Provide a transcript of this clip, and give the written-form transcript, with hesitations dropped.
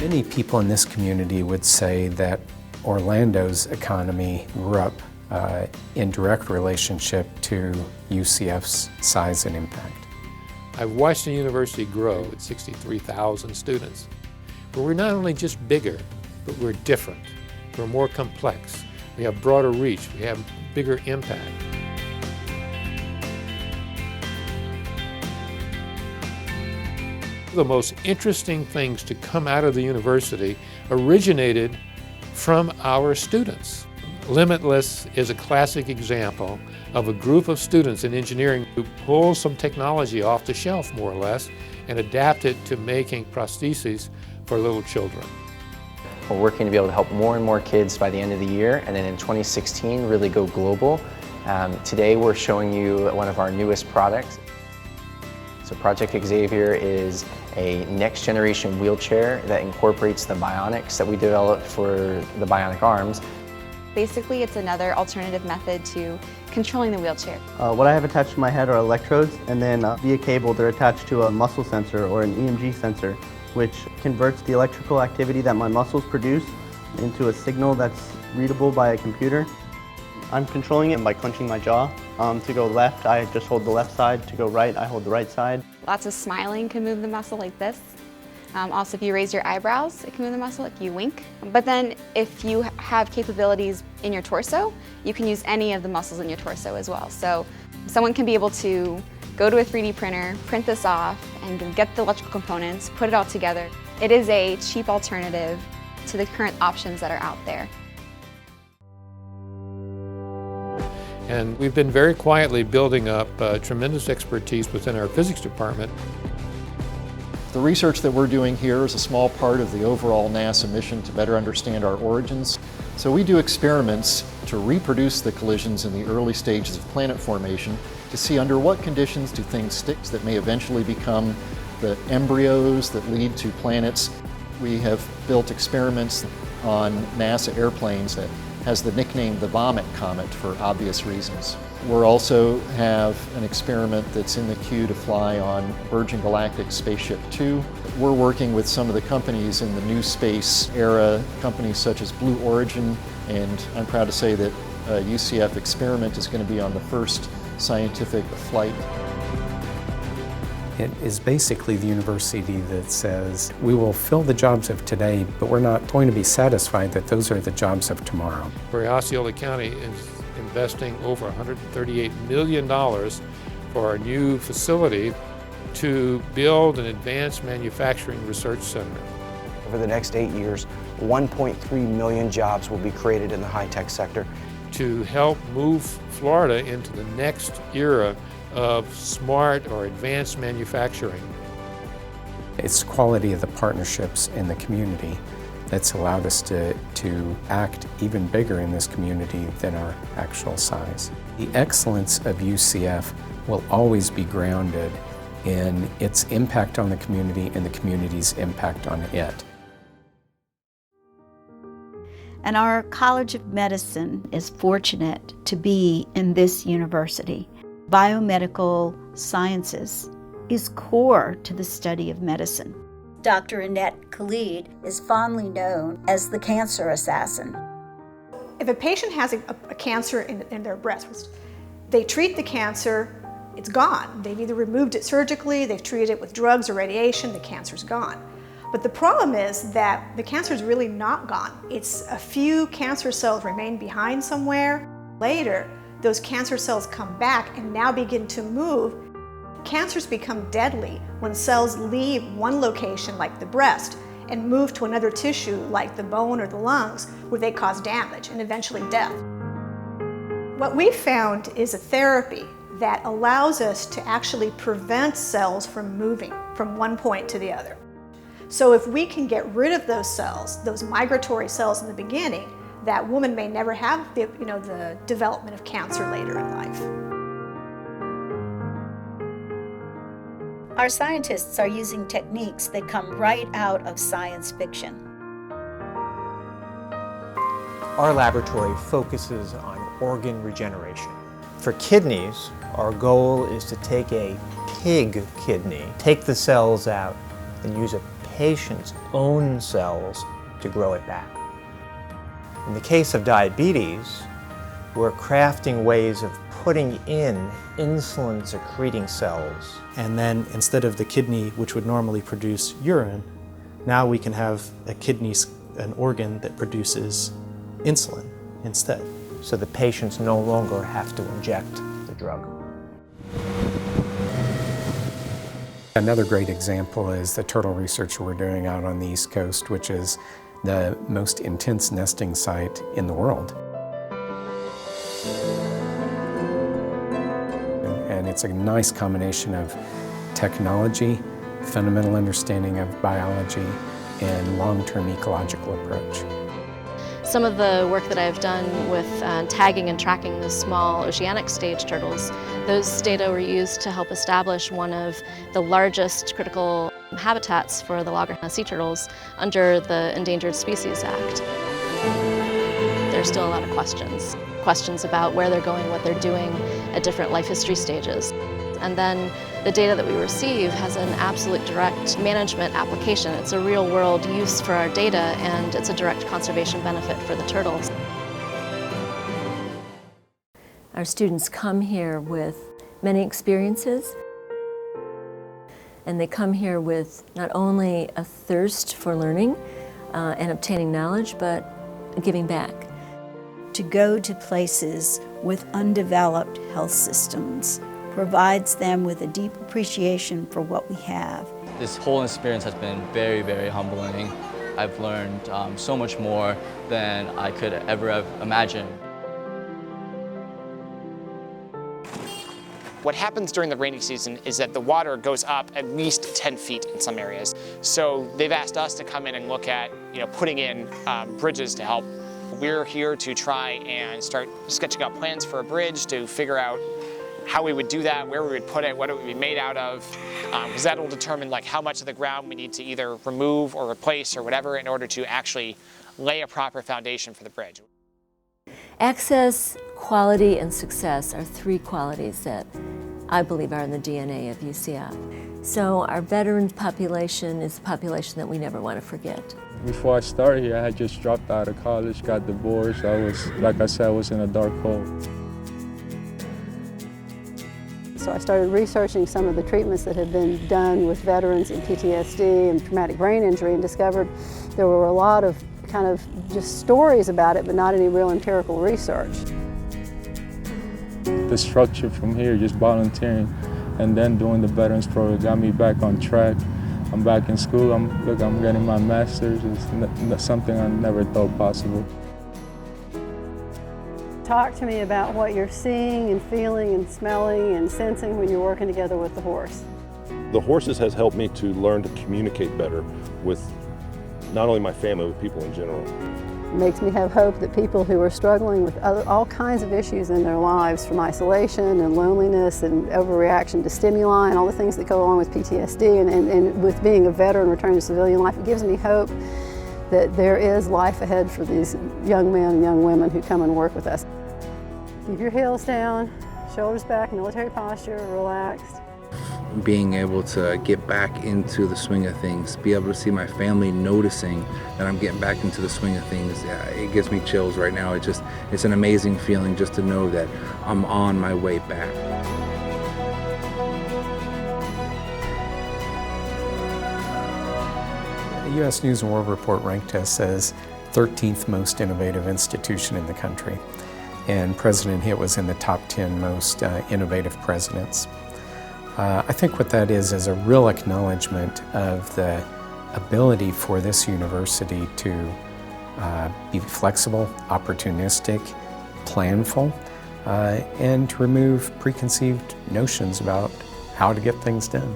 Many people in this community would say that Orlando's economy grew up in direct relationship to UCF's size and impact. I've watched the university grow with 63,000 students. But we're not only just bigger, but we're different. We're more complex. We have broader reach. We have bigger impact. The most interesting things to come out of the university originated from our students. Limitless is a classic example of a group of students in engineering who pull some technology off the shelf, more or less, and adapt it to making prostheses for little children. We're working to be able to help more and more kids by the end of the year, and then in 2016 really go global. Today we're showing you one of our newest products. So Project Xavier is a next generation wheelchair that incorporates the bionics that we developed for the bionic arms. Basically, it's another alternative method to controlling the wheelchair. What I have attached to my head are electrodes, and then via cable they're attached to a muscle sensor or an EMG sensor, which converts the electrical activity that my muscles produce into a signal that's readable by a computer. I'm controlling it by clenching my jaw. To go left, I just hold the left side. To go right, I hold the right side. Lots of smiling can move the muscle like this. Also, if you raise your eyebrows, it can move the muscle if you wink. But then if you have capabilities in your torso, you can use any of the muscles in your torso as well. So someone can be able to go to a 3D printer, print this off, and get the electrical components, put it all together. It is a cheap alternative to the current options that are out there. And we've been very quietly building up tremendous expertise within our physics department. The research that we're doing here is a small part of the overall NASA mission to better understand our origins. So we do experiments to reproduce the collisions in the early stages of planet formation to see under what conditions do things stick that may eventually become the embryos that lead to planets. We have built experiments on NASA airplanes that has the nickname the Vomit Comet for obvious reasons. We also have an experiment that's in the queue to fly on Virgin Galactic Spaceship 2. We're working with some of the companies in the new space era, companies such as Blue Origin, and I'm proud to say that UCF Experiment is going to be on the first scientific flight. It is basically the university that says, we will fill the jobs of today, but we're not going to be satisfied that those are the jobs of tomorrow. Osceola County is investing over $138 million for our new facility to build an advanced manufacturing research center. Over the next 8 years, 1.3 million jobs will be created in the high-tech sector. To help move Florida into the next era of smart or advanced manufacturing. It's the quality of the partnerships in the community that's allowed us to act even bigger in this community than our actual size. The excellence of UCF will always be grounded in its impact on the community and the community's impact on it. And our College of Medicine is fortunate to be in this university. Biomedical Sciences is core to the study of medicine. Dr. Annette Khalid is fondly known as the cancer assassin. If a patient has a cancer in their breast, they treat the cancer, it's gone. They've either removed it surgically, they've treated it with drugs or radiation, the cancer's gone. But the problem is that the cancer is really not gone. It's a few cancer cells remain behind somewhere. Later, those cancer cells come back and now begin to move. Cancers become deadly when cells leave one location, like the breast, and move to another tissue, like the bone or the lungs, where they cause damage and eventually death. What we found is a therapy that allows us to actually prevent cells from moving from one point to the other. So if we can get rid of those cells, those migratory cells in the beginning, that woman may never have the development of cancer later in life. Our scientists are using techniques that come right out of science fiction. Our laboratory focuses on organ regeneration. For kidneys, our goal is to take a pig kidney, take the cells out, and use a patient's own cells to grow it back. In the case of diabetes, we're crafting ways of putting in insulin-secreting cells. And then instead of the kidney, which would normally produce urine, now we can have a kidney, an organ that produces insulin instead. So the patients no longer have to inject the drug. Another great example is the turtle research we're doing out on the East Coast, which is the most intense nesting site in the world. And it's a nice combination of technology, fundamental understanding of biology, and long-term ecological approach. Some of the work that I've done with tagging and tracking the small oceanic stage turtles, those data were used to help establish one of the largest critical habitats for the loggerhead sea turtles under the Endangered Species Act. There's still a lot of questions about where they're going, what they're doing at different life history stages. And then the data that we receive has an absolute direct management application. It's a real-world use for our data, and it's a direct conservation benefit for the turtles. Our students come here with many experiences, and they come here with not only a thirst for learning and obtaining knowledge, but giving back. To go to places with undeveloped health systems provides them with a deep appreciation for what we have. This whole experience has been very, very humbling. I've learned so much more than I could ever have imagined. What happens during the rainy season is that the water goes up at least 10 feet in some areas. So they've asked us to come in and look at, putting in bridges to help. We're here to try and start sketching out plans for a bridge to figure out how we would do that, where we would put it, what it would be made out of, because that will determine how much of the ground we need to either remove or replace or whatever in order to actually lay a proper foundation for the bridge. Access, quality, and success are three qualities that I believe are in the DNA of UCF. So our veterans population is a population that we never want to forget. Before I started here, I had just dropped out of college, got divorced. I was, like I said, I was in a dark hole. So I started researching some of the treatments that had been done with veterans in PTSD and traumatic brain injury, and discovered there were a lot of kind of just stories about it, but not any real empirical research. The structure from here, just volunteering and then doing the Veterans Program, got me back on track. I'm back in school. I'm getting my master's. It's something I never thought possible. Talk to me about what you're seeing and feeling and smelling and sensing when you're working together with the horse. The horses has helped me to learn to communicate better with not only my family, but people in general. It makes me have hope that people who are struggling with all kinds of issues in their lives, from isolation and loneliness and overreaction to stimuli and all the things that go along with PTSD, and with being a veteran returning to civilian life, it gives me hope that there is life ahead for these young men and young women who come and work with us. Keep your heels down, shoulders back, military posture, relaxed. Being able to get back into the swing of things, be able to see my family noticing that I'm getting back into the swing of things, it gives me chills right now. It's an amazing feeling just to know that I'm on my way back. The U.S. News & World Report ranked us as 13th most innovative institution in the country, and President Hitt was in the top 10 most innovative presidents. I think what that is a real acknowledgement of the ability for this university to be flexible, opportunistic, planful, and to remove preconceived notions about how to get things done.